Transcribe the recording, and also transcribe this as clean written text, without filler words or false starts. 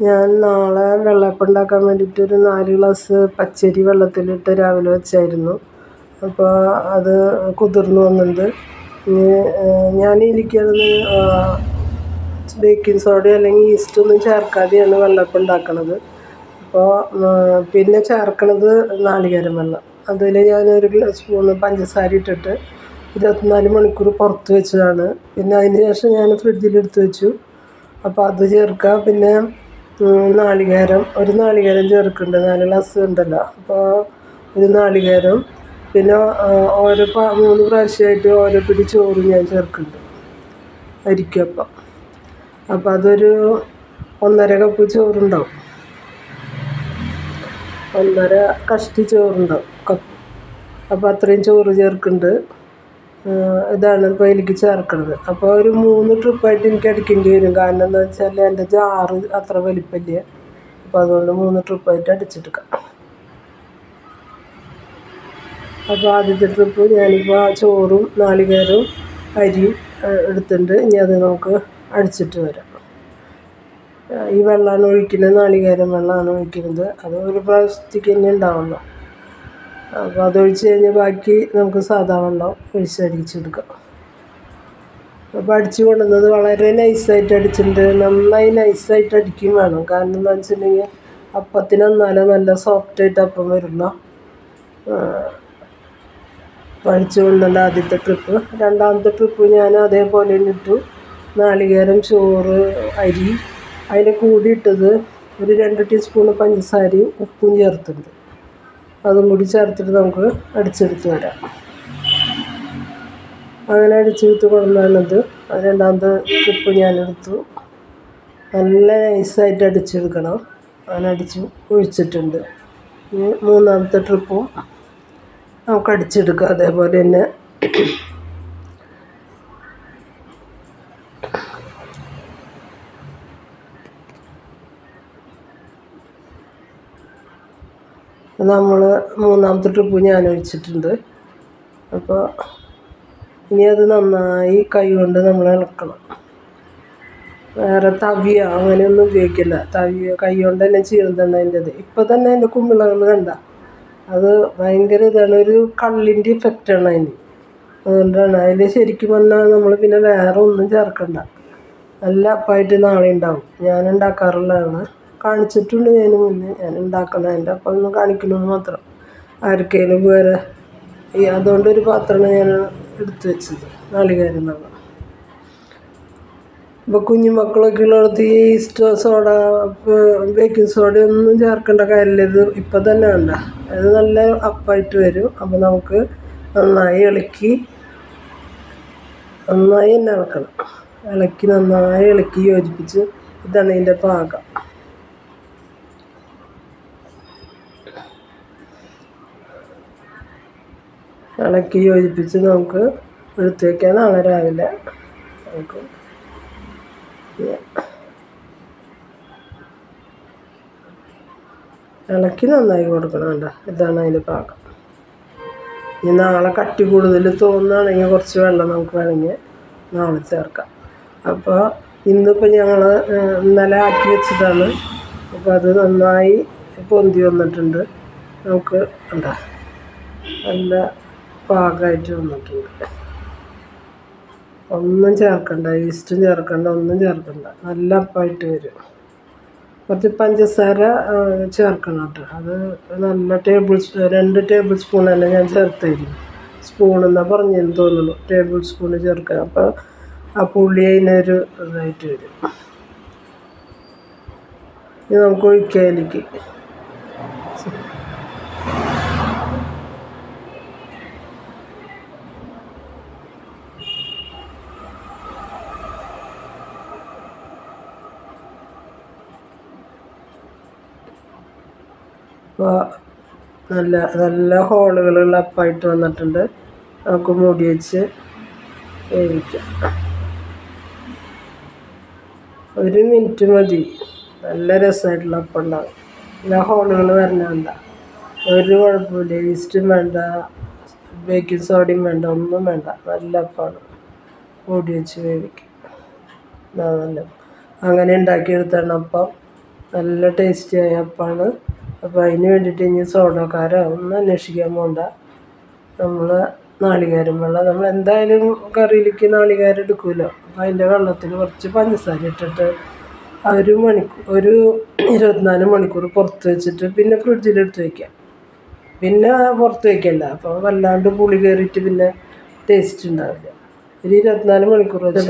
ഞാൻ നാളെ വെള്ളയപ്പം ഉണ്ടാക്കാൻ വേണ്ടിയിട്ട് ഒരു 4 ഗ്ലാസ് പച്ചരി വെള്ളത്തിലിട്ട് രാവിലെ വെച്ചായിരുന്നു. അപ്പോൾ അത് കുതിർന്ന് വന്നിട്ടുണ്ട്. ഇനി എനിക്കത് ബേക്കിംഗ് സോഡ അല്ലെങ്കിൽ ഈസ്റ്റൊന്നും ചേർക്കാതെയാണ് വെള്ളയപ്പം ഉണ്ടാക്കണത്. അപ്പോൾ പിന്നെ ചേർക്കണത് നാളികേരം വെള്ളം. അതിൽ ഞാനൊരു സ്പൂണ് പഞ്ചസാര ഇട്ടിട്ട് 24 മണിക്കൂർ പുറത്ത് വെച്ചതാണ്. പിന്നെ അതിന് ശേഷം ഞാൻ ഫ്രിഡ്ജിലെടുത്ത് വെച്ചു. അപ്പോൾ അത് ചേർക്കുക. പിന്നെ ഒരു നാളികേരം ചേർക്കുന്നുണ്ട്. 4 ഗ്ലാസ് ഉണ്ടല്ലോ, അപ്പോൾ ഒരു നാളികേരം. പിന്നെ 3 പ്രാവശ്യമായിട്ട് ഓരോ പിടി ചോറ് ഞാൻ ചേർക്കുന്നുണ്ട് അരിക്കപ്പം. അപ്പോൾ അതൊരു 1.5 കപ്പ് ചോറുണ്ടാവും, 1.5 കഷ്ടി ചോറുണ്ടാവും കപ്പ്. അപ്പോൾ അത്രയും ചോറ് ചേർക്കുന്നുണ്ട്. ഇതാണ് ഇപ്പോൾ എനിക്ക് ചേർക്കുന്നത്. അപ്പോൾ ഒരു 3 ട്രിപ്പായിട്ട് എനിക്ക് അടിക്കേണ്ടി വരും. കാരണം എന്താ വെച്ചാൽ എൻ്റെ ജാറ് അത്ര വലിപ്പമില്ല. അപ്പോൾ അതുകൊണ്ട് 3 ട്രിപ്പായിട്ട് അടിച്ചെടുക്കാം. അപ്പോൾ ആദ്യത്തെ ട്രിപ്പ് ഞാനിപ്പോൾ ചോറും നാളികേരവും അരിയും എടുത്തിട്ടുണ്ട്. ഇനി അത് നമുക്ക് അടിച്ചിട്ട് വരാം. ഈ വെള്ളമാണ് ഒഴിക്കുന്നത്, നാളികേരം വെള്ളമാണ് ഒഴിക്കുന്നത്. അത് ഒരു പ്രാവശ്യത്തേക്ക് തന്നെ ഉണ്ടാവുള്ളൂ. അപ്പോൾ അതൊഴിച്ച് കഴിഞ്ഞാൽ ബാക്കി നമുക്ക് സാധാ വെള്ളം ഒഴിച്ചടിച്ചെടുക്കാം. അപ്പോൾ അടിച്ച് കൊണ്ടുവന്നത് വളരെ നൈസായിട്ട് അടിച്ചിട്ടുണ്ട്. നന്നായി നൈസായിട്ട് അടിക്കുകയും വേണം. കാരണം എന്താണെന്ന് വെച്ചിട്ടുണ്ടെങ്കിൽ അപ്പത്തിന് എന്നാലും നല്ല സോഫ്റ്റായിട്ട് അപ്പം വരുള്ളൂ. അടിച്ച് കൊണ്ടുവന്ന ആദ്യത്തെ ട്രിപ്പ്. രണ്ടാമത്തെ ട്രിപ്പ് ഞാൻ അതേപോലെ ഇട്ടു. നാളികേരം, ചോറ്, അരി, അതിൻ്റെ കൂടി ഇട്ടത് ഒരു 2 ടീസ്പൂൺ പഞ്ചസാരയും ഉപ്പും ചേർത്തിട്ടുണ്ട്. അതും കൂടി ചേർത്തിട്ട് നമുക്ക് അടിച്ചെടുത്ത് വരാം. അങ്ങനെ അടിച്ചെടുത്ത് കൊണ്ടുവന്നത് രണ്ടാമത്തെ ട്രിപ്പ് ഞാനെടുത്തു. നല്ല നൈസായിട്ട് അടിച്ചെടുക്കണം. അങ്ങനെ അടിച്ച് ഒഴിച്ചിട്ടുണ്ട്. ഇനി മൂന്നാമത്തെ ട്രിപ്പും നമുക്ക് അടിച്ചെടുക്കാം അതേപോലെ തന്നെ. നമ്മൾ മൂന്നാമത്തെ ട്രിപ്പ് ഞാൻ ഒഴിച്ചിട്ടുണ്ട്. അപ്പോൾ ഇനി അത് നന്നായി കൈ കൊണ്ട് നമ്മൾ ഇളക്കണം. വേറെ തവിയോ അങ്ങനെയൊന്നും ഉപയോഗിക്കില്ല. കൈ കൊണ്ട് തന്നെ ചെയ്യുന്നതാണ് അതിൻ്റെത്. ഇപ്പോൾ തന്നെ അതിൻ്റെ കുമിളകൾ കണ്ട, അത് ഭയങ്കര ഇതാണ്. ഒരു കള്ളിൻ്റെ ഇഫക്റ്റാണ് അതിന്. അതുകൊണ്ടാണ് അതിൽ ശരിക്കും പറഞ്ഞാൽ നമ്മൾ പിന്നെ വേറെ ഒന്നും ചേർക്കണ്ട. നല്ല അപ്പമായിട്ട് നാളെ ഉണ്ടാവും. ഞാൻ ഉണ്ടാക്കാറുള്ളതാണ്, കാണിച്ചിട്ടുണ്ട് ഞാൻ മുന്നേ. ഞാൻ ഉണ്ടാക്കണം, എൻ്റെ അപ്പം ഒന്ന് കാണിക്കണമെന്ന് മാത്രം. ആർക്കെങ്കിലും വേറെ അതുകൊണ്ടൊരു പാത്രമാണ് ഞാൻ എടുത്ത് വെച്ചത്, നാളികേരം വെള്ളം. ഇപ്പോൾ കുഞ്ഞു മക്കളൊക്കെ ഉള്ളിടത്ത് ഈ ഈസ്റ്റോ സോഡ, ബേക്കിംഗ് സോഡ ഒന്നും ചേർക്കേണ്ട കാര്യമില്ല. ഇത് ഇപ്പം തന്നെ വേണ്ട, അത് നല്ല അപ്പമായിട്ട് വരും. അപ്പോൾ നമുക്ക് നന്നായി തന്നെ ഇളക്കണം. നന്നായി ഇളക്കി യോജിപ്പിച്ച്, ഇതാണ് ഇതിൻ്റെ പാകം. ഇളക്കി യോജിപ്പിച്ച് നമുക്ക് എടുത്ത് വയ്ക്കാം. നാളെ രാവിലെ നമുക്ക് ഇളക്കി നന്നായി കൊടുക്കണം. കേട്ടോ, ഇതാണ് അതിൻ്റെ പാകം. ഇനി നാളെ കട്ടി കൂടുതൽ തോന്നുകയാണെങ്കിൽ കുറച്ച് വെള്ളം നമുക്ക് വേണമെങ്കിൽ നാളെ ചേർക്കാം. അപ്പോൾ ഇന്നിപ്പോൾ ഞങ്ങൾ ഇന്നലെ ആക്കി വെച്ചതാണ്. അപ്പോൾ അത് നന്നായി പൊന്തി വന്നിട്ടുണ്ട്. നമുക്ക് എന്താ നല്ല പാകമായിട്ട് വന്നിട്ടുണ്ട്. ഒന്നും ചേർക്കണ്ട, ഈസ്റ്റും ചേർക്കണ്ട, ഒന്നും ചേർക്കണ്ട. നല്ല അപ്പമായിട്ട് വരും. കുറച്ച് പഞ്ചസാര ചേർക്കണം കേട്ടോ. അത് നല്ല 2 ടേബിൾ സ്പൂണല്ല ഞാൻ ചേർത്തായിരുന്നു. സ്പൂണെന്നാണ് പറഞ്ഞതെന്ന് തോന്നുന്നു. ടേബിൾ സ്പൂണ് ചേർക്കുക. അപ്പോൾ ആ പുളി അതിനൊരു ഇതായിട്ട് വരും. ഇത് നമുക്ക് ഒഴിക്കാം അതിലേക്ക്. അപ്പോൾ നല്ല ഹോളുകളുള്ള അപ്പമായിട്ട് വന്നിട്ടുണ്ട്. നമുക്ക് മൂടി വെച്ച് വേവിക്കാം. 1 മിനിറ്റ് മതി. നല്ല രസമായിട്ടുള്ള അപ്പം ഉണ്ടാകും. എല്ലാ ഹോളുകൾ വരണണ്ട, ഒരു കുഴപ്പമില്ല. ഈസ്റ്റും വേണ്ട, ബേക്കിംഗ് സോഡയും വേണ്ട, ഒന്നും വേണ്ട. നല്ല അപ്പമാണ്. മൂടി വെച്ച് വേവിക്കും. നല്ല അങ്ങനെ ഉണ്ടാക്കിയെടുത്താണ് അപ്പം. നല്ല ടേസ്റ്റിയായ അപ്പമാണ്. അപ്പോൾ അതിന് വേണ്ടിയിട്ട് ഇനി സോഡക്കാരോ ഒന്നും അന്വേഷിക്കാൻ പോകണ്ട. നമ്മൾ നാളികേരം വെള്ളം നമ്മൾ എന്തായാലും കറിയിലേക്ക് നാളികേരം എടുക്കുമല്ലോ. അപ്പോൾ അതിൻ്റെ വെള്ളത്തിൽ കുറച്ച് പഞ്ചസാര ഇട്ടിട്ട് ഒരു 24 മണിക്കൂർ പുറത്ത് വെച്ചിട്ട് പിന്നെ ഫ്രിഡ്ജിലെടുത്ത് വയ്ക്കാം. പിന്നെ പുറത്ത് വയ്ക്കണ്ട, അപ്പോൾ വല്ലാണ്ട് പുളി കയറിയിട്ട് പിന്നെ ടേസ്റ്റ് ഉണ്ടാവില്ല. ഒരു 24 മണിക്കൂർ വെച്ചാൽ